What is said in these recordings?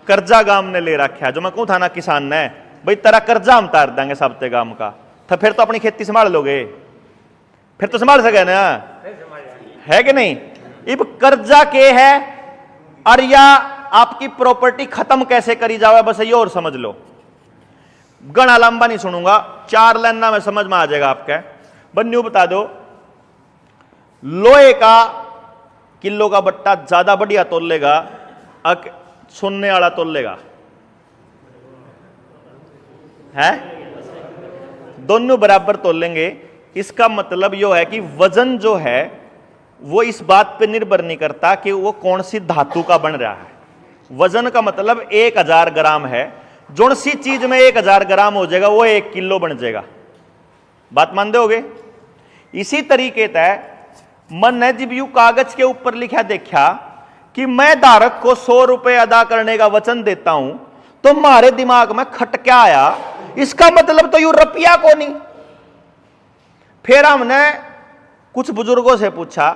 कर्जा गांव ने ले रखा है, जो मैं कहूं था ना किसान ने भाई तेरा कर्जा हम तार देंगे सबते गांव का, तो फिर तो अपनी खेती संभाल लोगे, फिर तो संभाल सके ना, है कि नहीं। अब कर्जा के है और या आपकी प्रॉपर्टी खत्म कैसे करी जावे, बस ये और समझ लो। गणा लंबा नहीं सुनूंगा, 4 लाइन में समझ में आ जाएगा आपके। बन्यू बता दो, लोहे का किलो का बट्टा ज्यादा बढ़िया तोल लेगा, सुनने वाला तोल लेगा, है दोनों बराबर तोल लेंगे। इसका मतलब यह है कि वजन जो है वो इस बात पे निर्भर नहीं करता कि वो कौन सी धातु का बन रहा है। वजन का मतलब 1000 ग्राम है, जो सी चीज में 1000 ग्राम हो जाएगा वो 1 किलो बन जाएगा। बात मानते होगे। इसी तरीके तय मन ने जब यू कागज के ऊपर लिखा देखा कि मैं धारक को 100 रुपए अदा करने का वचन देता हूं, तो हमारे दिमाग में खटका आया, इसका मतलब तो यू रुपया को नहीं। फिर हमने कुछ बुजुर्गों से पूछा,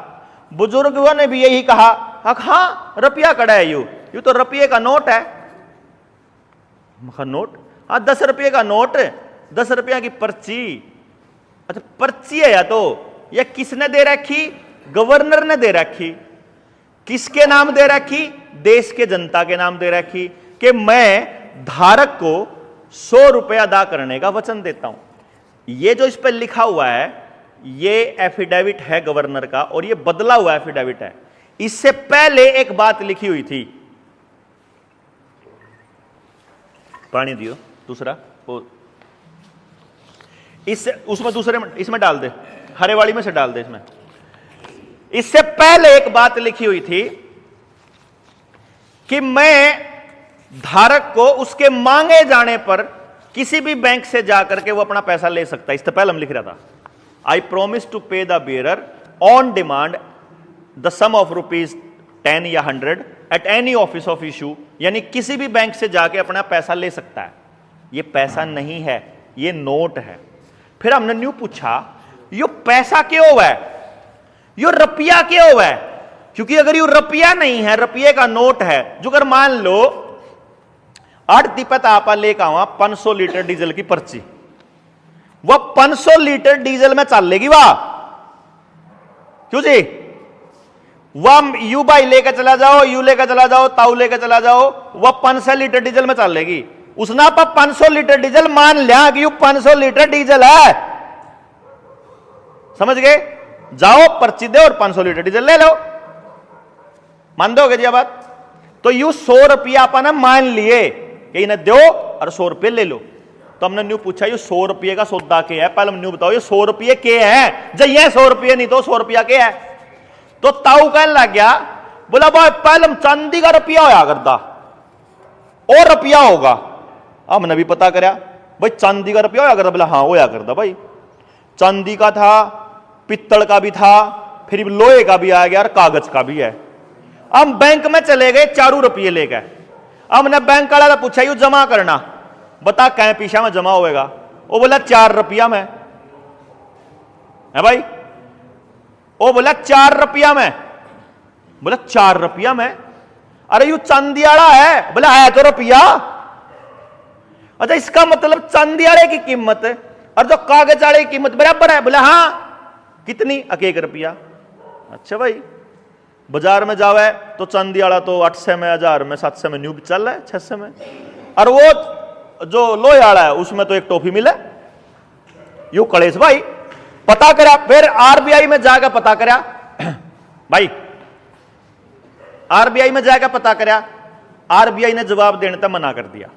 बुजुर्गों ने भी यही कहा, हाँ रुपया कड़ा है, यू तो रुपये का नोट है। नोट? हाँ 10 रुपये का नोट, 10 रुपया की पर्ची। अच्छा पर्ची है या तो यह किसने दे रखी? गवर्नर ने दे रखी। किसके नाम दे रखी? देश के जनता के नाम दे रखी कि मैं धारक को 100 रुपए अदा करने का वचन देता हूं। ये जो इस पर लिखा हुआ है ये एफिडेविट है गवर्नर का, और ये बदला हुआ एफिडेविट है। इससे पहले एक बात लिखी हुई थी, पानी दियो दूसरा, इससे उसमें दूसरे में इसमें डाल दे, हरे वाली में से डाल दे इसमें। इससे पहले एक बात लिखी हुई थी कि मैं धारक को उसके मांगे जाने पर किसी भी बैंक से जाकर के वो अपना पैसा ले सकता है। इससे पहले हम लिख रहा था, I promise to pay the bearer on demand the sum of ₹10 या 100 at any office of issue, यानी किसी भी बैंक से जाके अपना पैसा ले सकता है। ये पैसा नहीं है, ये नोट है। फिर हमने न्यू पूछा, यो पैसा क्यों हुआ है, यो रुपया क्यों हुआ है? क्योंकि अगर यो रुपया नहीं है, रुपये का नोट है, जो अगर मान लो 8 दिपत आपा लेकर आवा 500 लीटर डीजल की पर्ची, वह 500 लीटर डीजल में चल लेगी वाह, क्यों जी? वह यू बाई लेकर चला जाओ, यू लेकर चला जाओ, ताऊ लेकर चला जाओ, वह 500 लीटर डीजल में चल लेगी। उसना पर 500 लीटर डीजल मान लिया कि यू 500 लीटर डीजल है, समझ गए? जाओ पर्ची दे और 500 लीटर डीजल ले लो। मान दोगे जी बात? तो यू 100 रुपया अपन मान लिए कि इन्हें दो और 100 रुपये ले लो। तो हमने न्यू पूछा, ये 100 रुपये का सौदा के है? पहले न्यू बताओ, ये 100 रुपये के है? जब ये 100 रुपये नहीं तो 100 रुपया के है? तो ताऊ कहने लग गया, बोला भाई पहले चांदी का रुपया होया करता और रुपया होगा। हमने भी पता कराया, भाई चांदी का रुपया होया करता? बोला हाँ होया करता भाई, चांदी का था, पित्तल का भी था, फिर लोहे का भी आ गया और कागज का भी है। हम बैंक में चले गए, 4 रुपये लेकर। हमने बैंक वाला से पूछा, यू जमा करना, बता कहीं पीछा में जमा होएगा? वो बोला 4 रुपया में है भाई। वो बोला 4 रुपया में। बोला 4 रुपया में? अरे यू चांदी वाला है? बोला है तो रुपया। अच्छा इसका मतलब चांदी वाले की कीमत और जो कागज वाले की कीमत बराबर है? बोला हाँ। कितनी? 1 रुपया। अच्छा भाई, बाजार में जावे तो चांदी वाला तो 800 में, 1000 में, 700 में न्यू चल रहा है, 600 में, और वो जो लोहे वाला है उसमें तो एक टॉफी मिले। यू कलेश भाई पता करा, फिर आरबीआई में जाकर पता करा भाई, आरबीआई में जाकर पता करा, आरबीआई ने जवाब देने तक मना कर दिया।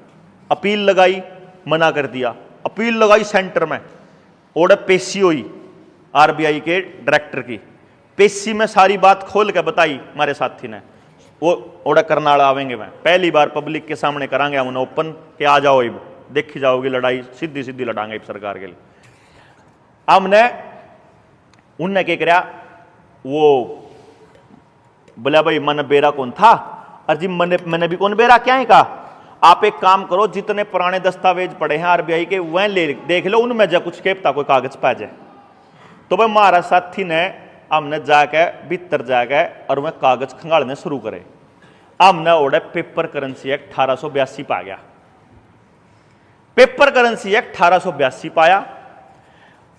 अपील लगाई, मना कर दिया। अपील लगाई सेंटर में, और पेशी हुई आरबीआई के डायरेक्टर की। पेशी में सारी बात खोल के बताई हमारे साथी ने, वो ऑर्डर करनाल आवेंगे, मैं पहली बार पब्लिक के सामने करांगे हम ओपन के आ जाओ, इब देखी जाओगी लड़ाई, सीधी सीधी लड़ांगे सरकार के लिए। हमने उनने क्या कराया, वो बोला भाई मन बेरा कौन था? अरे जी मैंने भी कौन बेरा क्या है? कहा आप एक काम करो, जितने पुराने दस्तावेज पड़े हैं आरबीआई के वह ले देख लो, उनमें जा कुछ केपता कोई कागज पा जाए। तो भाई हमारा साथी ने हमने जाके भीतर जाके और वह कागज खंगालने शुरू करे। हमने ओढ़े पेपर करेंसी एक्ट 1882 पा गया, पेपर करेंसी एक्ट 1882 पाया,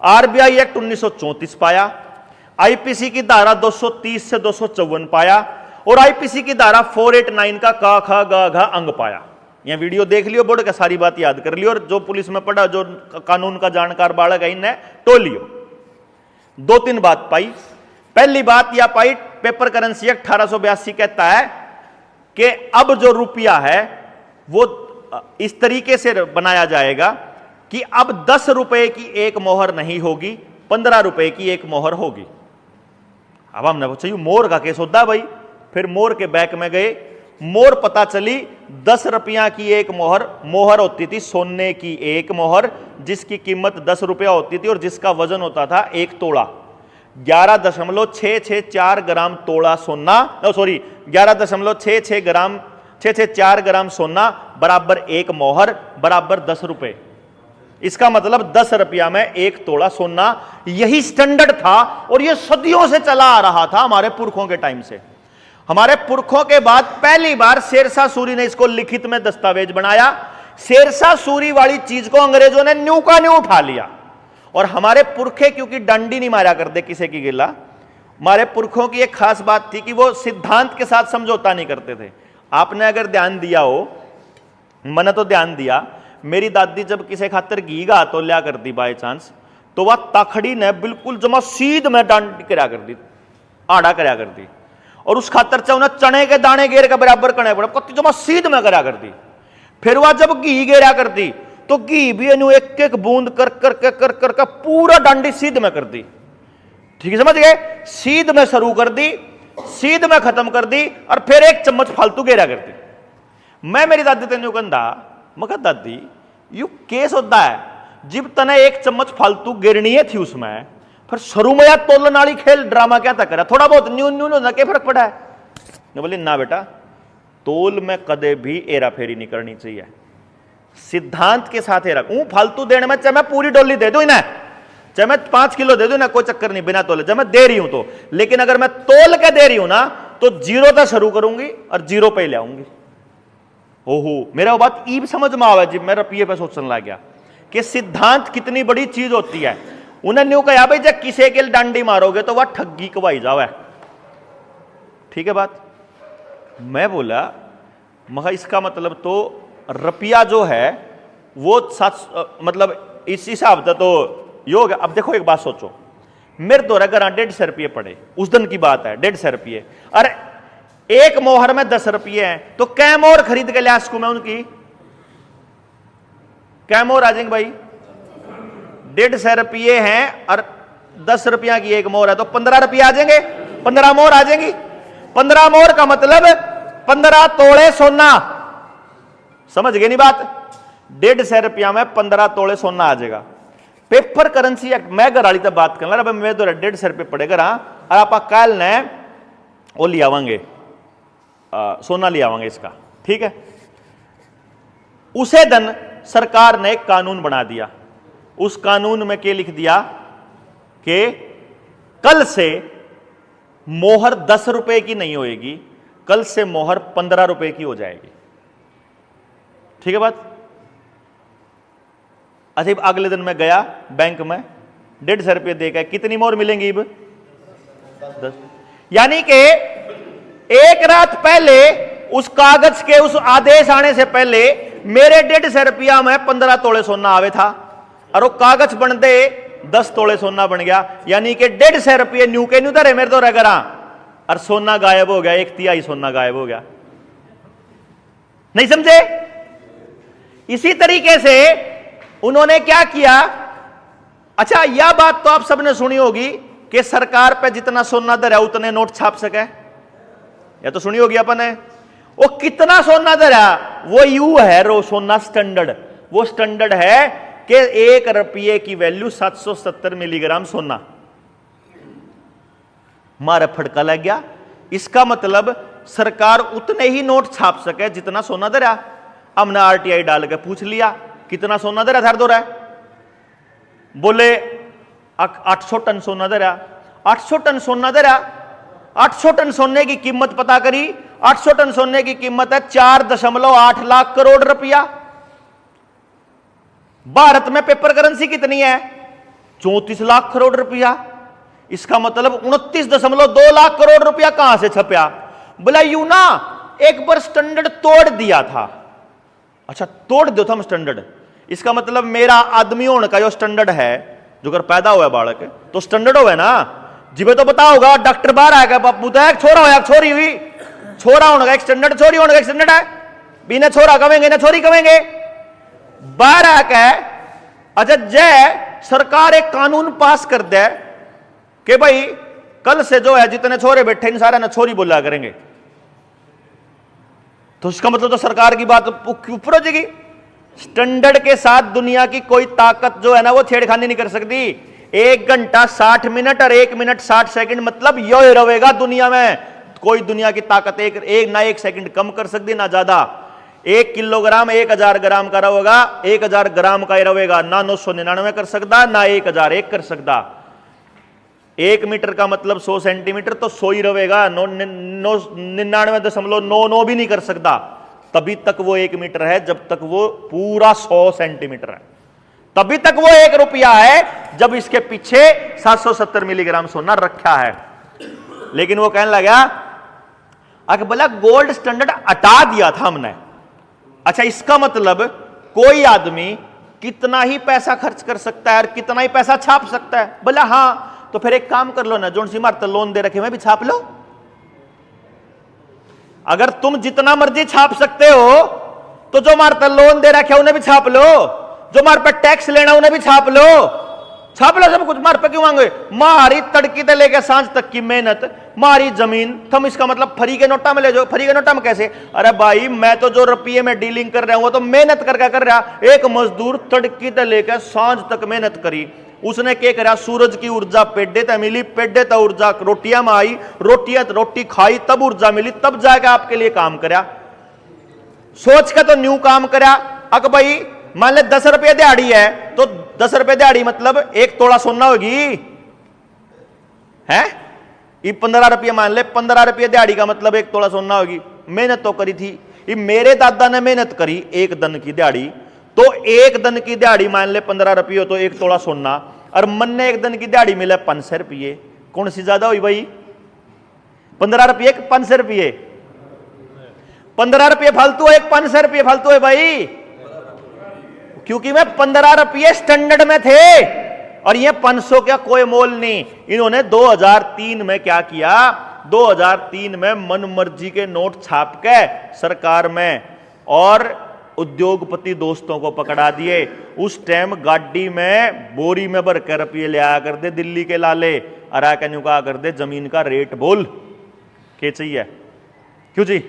आरबीआई एक्ट 1934 पाया, आईपीसी की धारा 230 से 254 पाया और आईपीसी की धारा 489 का का खा गा घा अंग पाया। यह वीडियो देख लियो, बोर्ड का सारी बात याद कर लियो और जो पुलिस में पढ़ा, जो कानून का जानकार बालक है, इन्हें टोल लियो। 2-3 बात पाई। पहली बात यह पाई, पेपर करेंसी एक्ट 1882 कहता है कि अब जो रुपया है वो इस तरीके से बनाया जाएगा कि अब 10 रुपए की एक मोहर नहीं होगी, 15 रुपए की एक मोहर होगी। अब हमने पूछा मोर का केस होता भाई, फिर मोर के बैक में गए, मोर पता चली 10 रुपया की एक मोहर होती थी, सोने की एक मोहर जिसकी कीमत 10 रुपया होती थी और जिसका वजन होता था 1 तोला। 11.664 ग्राम तोला सोना, सॉरी 11.664 ग्राम सोना बराबर एक मोहर बराबर 10 रुपए। इसका मतलब 10 रुपया में 1 तोला सोना। यही स्टैंडर्ड था और यह सदियों से चला आ रहा था हमारे पुरखों के टाइम से। हमारे पुरखों के बाद पहली बार शेरशाह सूरी ने इसको लिखित में दस्तावेज बनाया। शेरशाह सूरी वाली चीज को अंग्रेजों ने न्यू का न्यू उठा लिया और हमारे पुरखे, क्योंकि डंडी नहीं मारा करते किसी की गिला, हमारे पुरखों की एक खास बात थी कि वो सिद्धांत के साथ समझौता नहीं करते थे। आपने अगर ध्यान दिया हो, मैंने तो ध्यान दिया, मेरी दादी जब किसी खातर घी गा तो लिया करती बाय चांस, तो वह ताखड़ी ने बिल्कुल जमा सीध में डांडी करा कर दी, आड़ा करा कर दी और उस खातर से उन्हें चने के दाने गेर के बराबर करने पड़े, कत्ती जमा सीध में करा कर दी। फिर वह जब घी गेरा करती तो घी भी इन्हें एक एक बूंद कर कर पूरा डांडी सीध में कर दी। ठीक है, समझ गए? सीध में शुरू कर दी, सीध में खत्म कर दी और फिर 1 चम्मच फालतू गेरा कर दी। मैं मेरी दादी तेन कहता, मगर दादी यू केस होता है जब तने 1 चम्मच फालतू गिरनी थी उसमें, फिर शुरू में या तोलन वाली खेल ड्रामा क्या तक करा, थोड़ा बहुत न्यून न्यून होना क्या फर्क पड़ा है? मैं बोली ना बेटा, तोल में कदे भी एरा फेरी नहीं करनी चाहिए, सिद्धांत के साथ एरा। फालतू देने में चाहे मैं पूरी डोली दे दूं ना, चाहे मैं 5 किलो दे दूं ना, कोई चक्कर नहीं बिना तोले, जब मैं दे रही हूं तो। लेकिन अगर मैं तोल के दे रही हूं ना तो 0 तक शुरू करूंगी और 0 पे ले आऊंगी। ओहो, मेरा वो बात ईब समझ में आवा जी, मैं रपिये पे सोचने लग गया कि सिद्धांत कितनी बड़ी चीज होती है। उन्हें न्यू कहा भाई जब किसी के डांडी मारोगे तो वह ठगी कवाई जावे। ठीक है बात? मैं बोला मगर इसका मतलब तो रुपया जो है वो 7 मतलब इस हिसाब से तो योग। अब देखो एक बात सोचो, मेरे तो अगर 150 रुपये पड़े, उस दिन की बात है, 150 रुपये, अरे एक मोहर में 10 रुपये हैं तो कै मोहर खरीद के लिया इसको मैं उनकी, कै मोहर आ जाएंगे भाई? 150 रुपये हैं और 10 रुपया की एक मोहर है तो 15 रुपये आ जाएंगे, 15 मोहर आ जाएंगी। 15 मोहर का मतलब 15 तोले सोना। समझ गए नहीं बात? 150 रुपया में 15 तोले सोना आ जाएगा। पेपर करेंसी एक्ट मैं घर वाली तब बात करना, मैं तो 150 रुपये पड़ेगा और आप कल ने वो ले आवेंगे, सोना ले आवेंगे इसका। ठीक है, उसे दिन सरकार ने एक कानून बना दिया। उस कानून में क्या लिख दिया कि कल से मोहर 10 रुपए की नहीं होएगी, कल से मोहर 15 रुपए की हो जाएगी। ठीक है बात? अच्छा, अगले दिन मैं गया बैंक में, 150 रुपये देकर कितनी मोहर मिलेंगी? अब 10। यानी कि एक रात पहले उस कागज के उस आदेश आने से पहले मेरे 150 रुपया में 15 तोले सोना आवे था और वो कागज बनते 10 तोले सोना बन गया। यानी कि 150 रुपये न्यू के न्यू धरे मेरे तो रगरा और सोना गायब हो गया, 1/3 सोना गायब हो गया। नहीं समझे? इसी तरीके से उन्होंने क्या किया? अच्छा, यह बात तो आप सबने सुनी होगी कि सरकार पे जितना सोना धरा उतने नोट छाप सके, या तो सुनी होगी अपन ने। वो कितना सोना धरा वो यू है, रो सोना स्टैंडर्ड, वो स्टैंडर्ड है कि 1 रुपये की वैल्यू 770 मिलीग्राम सोना। मारा फटका लग गया। इसका मतलब सरकार उतने ही नोट छाप सके जितना सोना धरा। हमने आरटीआई डाल के पूछ लिया कितना सोना धरा था, रहा बोले 800 टन सोना धरा। 800 टन सोना धरा 800 टन सोने की कीमत पता करी, 800 टन सोने की कीमत है 4.8 लाख करोड़ रुपया। भारत में पेपर करेंसी कितनी है? 34 लाख करोड़ रुपया। इसका मतलब 29.2 लाख करोड़ रुपया कहां से छपया? बोला यूं ना, एक बार स्टैंडर्ड तोड़ दिया था। अच्छा, तोड़ दो हम स्टैंडर्ड, इसका मतलब मेरा आदमी होने का जो स्टैंडर्ड है, जो अगर पैदा हुआ है बालक तो स्टैंडर्ड हो ना, जिबे तो पता होगा डॉक्टर बाहर आएगा, बापू तो एक छोरा होया छोरी हुई, छोरा होने का एक स्टैंडर्ड, छोरी होने का एक स्टैंडर्ड है। बिना छोरा कमेंगे ना छोरी कमेंगे, बाहर आकर। अच्छा, जय सरकार एक कानून पास कर दे कि भाई कल से जो है जितने छोरे बैठे इन सारे ना छोरी बोला करेंगे, तो इसका मतलब तो सरकार की बात ऊपर हो जाएगी। स्टैंडर्ड के साथ दुनिया की कोई ताकत जो है ना वो छेड़खानी नहीं कर सकती। 1 घंटा 60 मिनट और 1 मिनट 60 सेकंड मतलब यो रहेगा दुनिया में। कोई दुनिया की ताकत एक सेकंड कम कर सकती ना ज्यादा। 1 किलोग्राम 1000 ग्राम का रहेगा, 1000 ग्राम का ही रहेगा, ना 999 कर सकता ना 1001 कर सकता। 1 मीटर का मतलब 100 सेंटीमीटर, तो 100 ही रहेगा, 99.99 भी नहीं कर सकता। तभी तक वो 1 मीटर है जब तक वो पूरा 100 सेंटीमीटर है। तभी तक वो 1 रुपया है जब इसके पीछे 770 मिलीग्राम सोना रखा है। लेकिन वो कहने लगा अगर बोला गोल्ड स्टैंडर्ड हटा दिया था हमने। अच्छा, इसका मतलब कोई आदमी कितना ही पैसा खर्च कर सकता है और कितना ही पैसा छाप सकता है। बोला हाँ, तो फिर एक काम कर लो ना, जोन सी मारते लोन दे रखे मैं भी छाप लो। अगर तुम जितना मर्जी छाप सकते हो तो जो मारते लोन दे रखे उन्हें भी छाप लो, जो मार पे टैक्स लेना उन्हें भी छाप लो। छाप लो सब कुछ, मार पे क्यों मांगे? मारी तड़की से लेकर सांझ तक की मेहनत, मारी जमीन तुम, इसका मतलब फ्री के नोटा में ले जाओ। फ्री के नोटा में कैसे? अरे भाई मैं तो जो रुपये में डीलिंग कर रहा हूं वो तो मेहनत करके कर रहा। एक मजदूर तड़की से लेकर सांझ तक मेहनत करी, उसने क्या करा? सूरज की ऊर्जा पेडे तक मिली, पेडे तक ऊर्जा रोटियां में आई, रोटी खाई तब ऊर्जा मिली, तब जाके आपके लिए काम करा। सोच के तो न्यू काम करा। अक भाई मान ले 10 रुपये दिहाड़ी है तो 10 रुपये दिहाड़ी मतलब 1 तोला सोना होगी है। ये 15 रुपये मान ले, 15 रुपये दिहाड़ी का मतलब 1 तोला सोना होगी। मेहनत तो करी थी, ये मेरे दादा ने मेहनत करी 1 दिन की दिहाड़ी, तो 1 दिन की दिहाड़ी मान ले 15 रुपये हो तो 1 तोला सोना, और मन ने 1 दिन की दिहाड़ी मिले 500 रुपये। कौन सी ज्यादा हुई भाई? 15 रुपये 500 रुपये? 15 रुपये फालतू है, 500 रुपये फालतू है भाई, क्योंकि मैं 15 रुपये स्टैंडर्ड में थे और ये 500 का कोई मोल नहीं। इन्होंने 2003 में क्या किया? 2003 में मन मर्जी के नोट छाप के सरकार में और उद्योगपति दोस्तों को पकड़ा दिए। उस टाइम गाड़ी में बोरी में भर कर रुपये ले आया कर दे दिल्ली के लाले, अरा के कहा कर दे जमीन का रेट बोल क्या चाहिए। क्यों जी?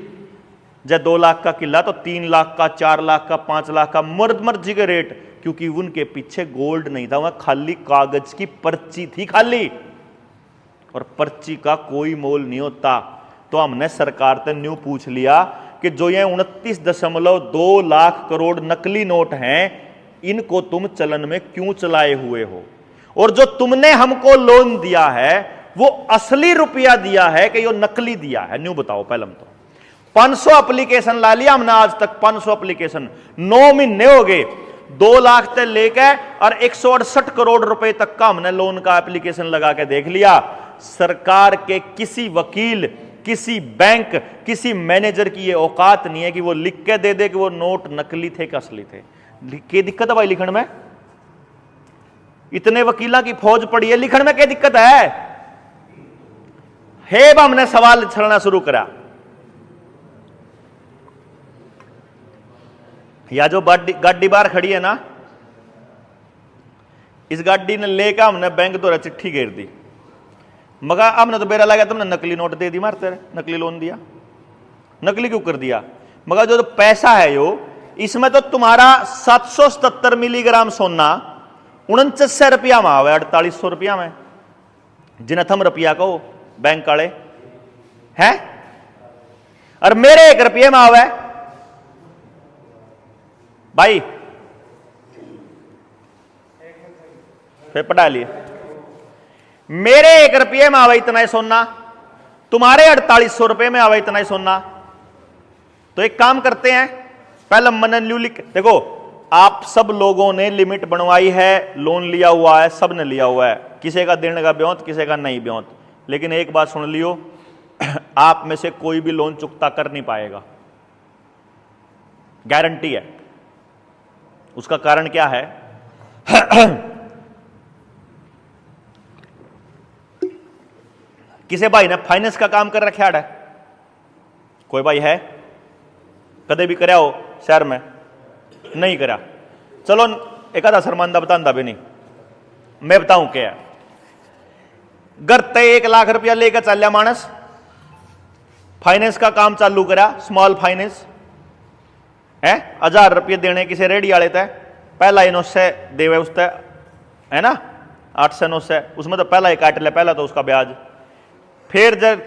जब 2 लाख का किला तो 3 लाख का, 4 लाख का, 5 लाख का मर्जी के रेट, क्योंकि उनके पीछे गोल्ड नहीं था, वहां खाली कागज की पर्ची थी खाली, और पर्ची का कोई मोल नहीं होता। तो हमने सरकार से न्यू पूछ लिया कि जो ये 29.2 लाख करोड़ नकली नोट हैं, इनको तुम चलन में क्यों चलाए हुए हो? और जो तुमने हमको लोन दिया है वो असली रुपया दिया है कि यो नकली दिया है? न्यू बताओ पहले। हम तो 500 एप्लीकेशन ला लिया हमने आज तक, 500 एप्लीकेशन, 9 महीने हो गए, 2 लाख से लेकर और 168 करोड़ रुपए तक का हमने लोन का एप्लीकेशन लगा के देख लिया। सरकार के किसी वकील, किसी बैंक, किसी मैनेजर की ये औकात नहीं है कि वो लिख के दे दे कि वो नोट नकली थे कि असली थे। क्या दिक्कत है भाई लिखण में? इतने वकीलों की फौज पड़ी है, लिखण में क्या दिक्कत है? हे हमने सवाल छड़ना शुरू करा। या जो गाड़ी बाहर खड़ी है ना, इस गाड़ी ने लेकर हमने बैंक द्वारा चिट्ठी घेर दी, मगर हमने तो बेरा लगा तुमने नकली नोट दे दी, मारते नकली लोन दिया। नकली क्यों कर दिया? मगर जो तो पैसा है यो, इसमें तो तुम्हारा 777 मिलीग्राम सोना 4900 रुपया में आवे, 4800 रुपया में, जिन्हें थम रुपया कहो बैंक वाले है, और मेरे 1 रुपये में आवे भाई। फिर पढ़ा लिए, मेरे 1 रुपये में आवे इतना ही सोना, तुम्हारे 4800 रुपए में आवे इतना ही सोना। तो एक काम करते हैं, पहले मनन ल्यू लिख, देखो आप सब लोगों ने लिमिट बनवाई है, लोन लिया हुआ है, सब ने लिया हुआ है, किसी का देने का ब्योंत, किसी का नहीं ब्योंत। लेकिन एक बात सुन लियो, आप में से कोई भी लोन चुकता कर नहीं पाएगा, गारंटी है। उसका कारण क्या है? किसी भाई ने फाइनेंस का काम कर रखा है? कोई भाई है? कदे भी करया हो शहर में? नहीं करा। चलो एक आधा शर्मांदा बतांदा भी नहीं, मैं बताऊं क्या है। घर ते 1 लाख रुपया लेकर चल लिया मानस, फाइनेंस का काम चालू करा, स्मॉल फाइनेंस है, 1000 रुपये देने किसी रेडी वाले तय, पहला ही 900 देवे उसते, है ना, 800 900, उसमें तो पहला ही काट ले, पहला तो उसका ब्याज। फिर जब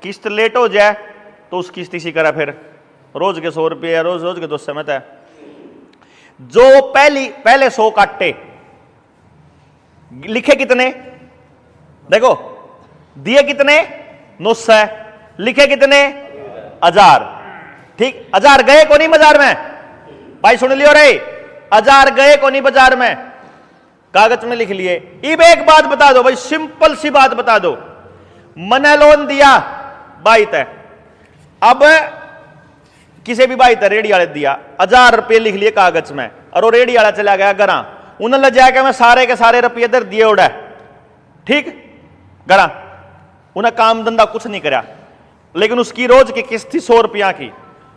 किस्त लेट हो जाए तो उस किस्त इसी करा, फिर रोज के 100 रुपये, रोज के 200 में तय। जो पहले 100 काटे, लिखे कितने देखो, दिए कितने 900, लिखे कितने 1000। ठीक, 1000 गए को नहीं बाजार में? भाई सुन लियो रे, 1000 गए को नहीं बाजार में, कागज में लिख लिए। अब एक बात बता दो भाई, सिंपल सी बात बता दो, मने लोन दिया भाई तय, अब किसी भी भाई तय रेडी वाले दिया, 1000 रुपये लिख लिए कागज में, और वो रेडी वाला चला गया गरा, उन्हें ले जाके मैं सारे के सारे रुपये इधर दिए उड़ा, ठीक, गरा उन्हें काम धंधा कुछ नहीं करा, लेकिन उसकी रोज की किस्त थी 100 रुपया की,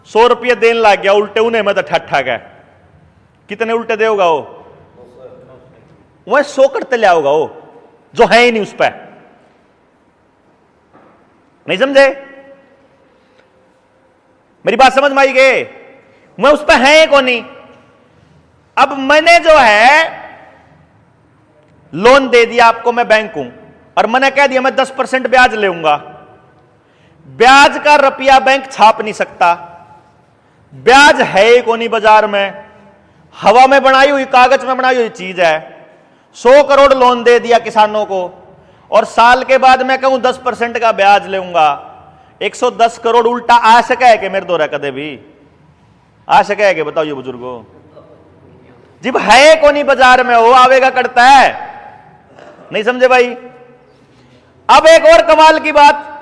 100 रुपये देने लग गया, उल्टे उन्हें मैं तो ठट्ठा गया। कितने उल्टे देगा वो? वह 100 करते ले आओगा वो, जो है ही नहीं उस पर। नहीं समझे? मेरी बात समझ में आई गई? मैं उस पर है कौन नहीं। अब मैंने जो है लोन दे दिया आपको, मैं बैंक हूं, और मैंने कह दिया मैं 10% ब्याज लेऊंगा। ब्याज का रुपया बैंक छाप नहीं सकता, ब्याज है ही कौन नहीं बाजार में, हवा में बनाई हुई, कागज में बनाई हुई चीज है। 100 करोड़ लोन दे दिया किसानों को, और साल के बाद मैं कहूं 10% का ब्याज लेऊंगा, 110 करोड़ उल्टा आ सका है कि मेरे दो कदे भी आ सका है कि? बताओ ये बुजुर्गो, जब है को नहीं बाजार में, वो आवेगा करता है। नहीं समझे भाई? अब एक और कमाल की बात,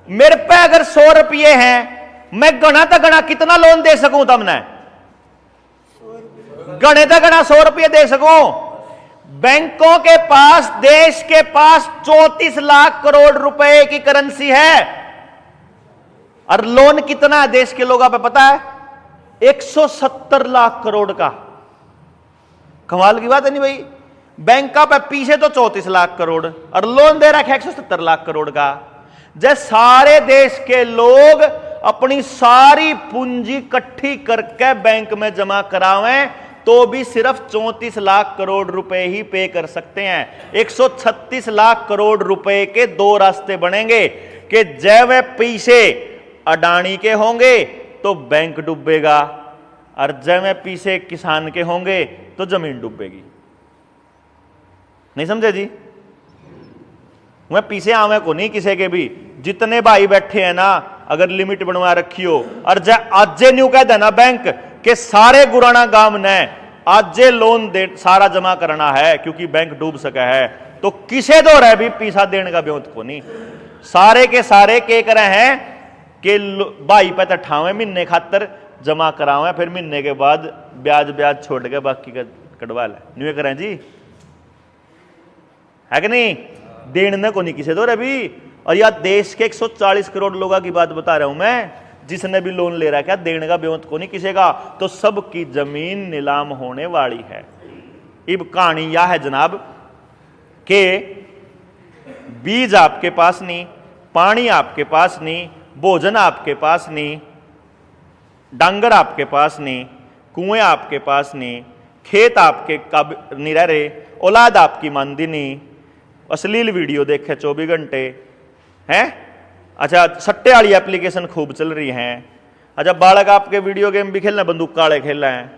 मेरे पे अगर 100 रुपये हैं, मैं गणा तो गणा कितना लोन दे सकूं तुमने? गणे तो गणा 100 रुपये दे सकूं। बैंकों के पास, देश के पास 34 लाख करोड़ रुपए की करेंसी है, और लोन कितना है देश के लोगों पे पता है? 170 लाख करोड़ का। कमाल की बात है नहीं भाई? बैंक का पे पीछे तो 34 लाख करोड़, और लोन दे रखा है 170 लाख करोड़ का। जैसे सारे देश के लोग अपनी सारी पूंजी इकट्ठी करके बैंक में जमा करावें तो भी सिर्फ 34 लाख करोड़ रुपए ही पे कर सकते हैं। 136 लाख करोड़ रुपए के 2 रास्ते बनेंगे कि जब वे पीछे अडानी के होंगे तो बैंक डूबेगा, और जब वे पीछे किसान के होंगे तो जमीन डूबेगी। नहीं समझे जी? मैं पीछे आवे को नहीं किसी के भी, जितने भाई बैठे हैं ना, अगर लिमिट बनवा रखी हो, और आज न्यू कह देना बैंक के सारे गुराना गांव ने आज लोन दे सारा जमा करना है, क्योंकि बैंक डूब सका है, तो किसे दो रहे भी पीछा देने का ब्योंत को नहीं। सारे के सारे के करे हैं कि भाई पे तो 98 महीने खातर जमा करावे, फिर महीने के बाद ब्याज छोड़ के बाकी का कटवा ले, न्यू करें जी, है कि नहीं? देने को नहीं किसे दो रे भी। और यार देश के 140 करोड़ लोगों की बात बता रहा हूं मैं, जिसने भी लोन ले रहा है, क्या देने का ब्योंत को नहीं किसी का, तो सबकी जमीन नीलाम होने वाली है। अब कहानी यह है जनाब कि बीज आपके पास नहीं, पानी आपके पास नहीं, भोजन आपके पास नहीं, डांगर आपके पास नहीं, कुएं आपके पास नहीं, खेत आपके कब नहीं रह रहे, औलाद आपकी मानदी नहीं, अश्लील वीडियो देखे 24 घंटे हैं, अच्छा सट्टे वाली एप्लीकेशन खूब चल रही हैं, अच्छा बालक आपके वीडियो गेम भी खेलना, बंदूक काले खेल रहे हैं,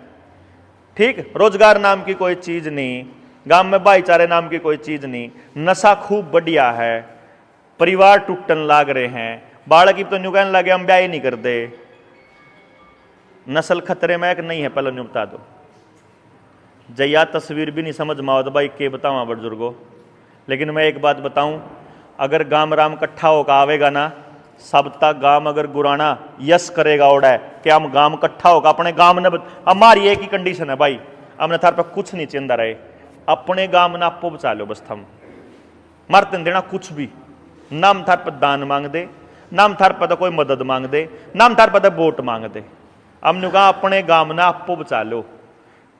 ठीक, रोजगार नाम की कोई चीज नहीं, गांव में भाईचारे नाम की कोई चीज नहीं, नशा खूब बढ़िया है, परिवार टूटन लाग रहे हैं, बालक की तो न्यू कहने लगे हम ब्याह ही नहीं करते, नस्ल खतरे में है कि नहीं है, पहले न्यू बता दो। जया तस्वीर भी नहीं समझ में आओ तो भाई के बताऊँ बुजुर्गो। लेकिन मैं एक बात बताऊं, अगर गाम राम इकट्ठा होकर आवेगा ना, सब तक गाम अगर गुराना यस करेगा ओड़ा है कि हम गाम इकट्ठा होगा अपने गाम ने, हमारी एक ही कंडीशन है भाई, हमने थार पर कुछ नहीं चिंता रहे, अपने गाम ना आपको बचा लो बस। थम मरते देना कुछ भी, नाम थार पर दान मांग दे, नाम थार पर कोई मदद मांग दे, नाम थार पर वोट मांग दे, हमने कहा अपने गाम ना आपको बचा लो,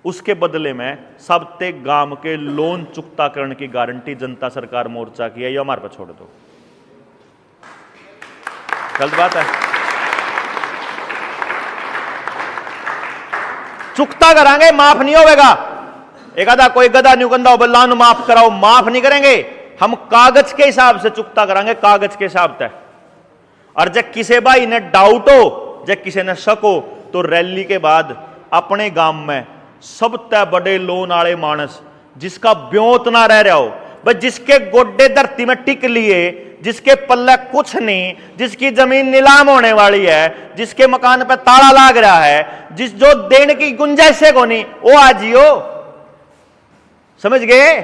उसके बदले में सबते गांव के लोन चुकता करने की गारंटी जनता सरकार मोर्चा की है, ये हमारे पर छोड़ दो। गलत बात है, चुकता करांगे, माफ नहीं होगा। एक आधा कोई गधा न्यू गंदा हो लान माफ कराओ, माफ नहीं करेंगे हम, कागज के हिसाब से चुकता करांगे, कागज के हिसाब से। और जब किसी भाई ने डाउट हो, जब किसी ने शक हो, तो रैली के बाद अपने गांव में सबसे बड़े लोन वाले मानस जिसका ब्योत ना रह रहा हो, बस जिसके गोड्डे धरती में टिक लिए, जिसके पल्ले कुछ नहीं, जिसकी जमीन नीलाम होने वाली है, जिसके मकान पे ताला लाग रहा है, जिस जो देने की गुंजाइश है को नहीं, वो आजियो। समझ गए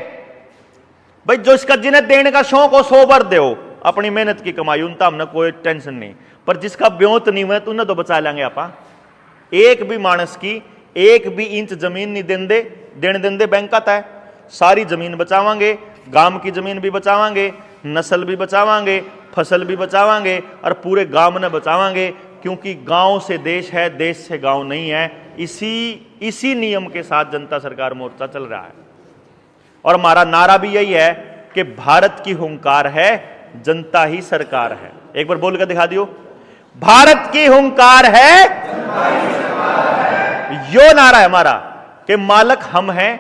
भाई, जो इसका जिन्हें देने का शौक हो 100 बार दो, अपनी मेहनत की कमाई, उनका हमने कोई टेंशन नहीं, पर जिसका ब्योत नहीं हुआ तो उन्हें तो बचा लेंगे आप। एक भी मानस की एक भी इंच जमीन नहीं देने देंदे बैंक का है, सारी जमीन बचावांगे, गांव की जमीन भी बचावांगे, नस्ल भी बचावांगे, फसल भी बचावांगे और पूरे गांव ने बचावांगे, क्योंकि गांव से देश है, देश से गांव नहीं है। इसी नियम के साथ जनता सरकार मोर्चा चल रहा है और हमारा नारा भी यही है कि भारत की हुंकार है, जनता ही सरकार है। एक बार बोल कर दिखा दियो, भारत की हुंकार है, जनता ही सरकार है। यो नारा है हमारा कि मालक हम हैं,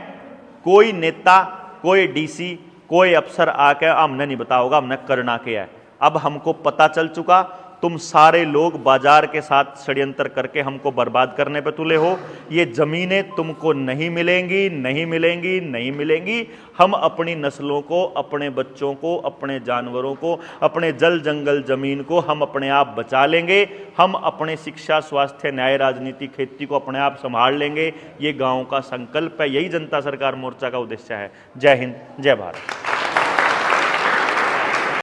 कोई नेता, कोई डीसी, कोई अफसर आके हमने नहीं बताओगा हमने करना क्या है। अब हमको पता चल चुका, तुम सारे लोग बाजार के साथ षड्यंत्र करके हमको बर्बाद करने पे तुले हो। ये जमीनें तुमको नहीं मिलेंगी, नहीं मिलेंगी, नहीं मिलेंगी। हम अपनी नस्लों को, अपने बच्चों को, अपने जानवरों को, अपने जल जंगल जमीन को हम अपने आप बचा लेंगे। हम अपने शिक्षा, स्वास्थ्य, न्याय, राजनीति, खेती को अपने आप संभाल लेंगे। ये गाँव का संकल्प है, यही जनता सरकार मोर्चा का उद्देश्य है। जय हिंद, जय भारत।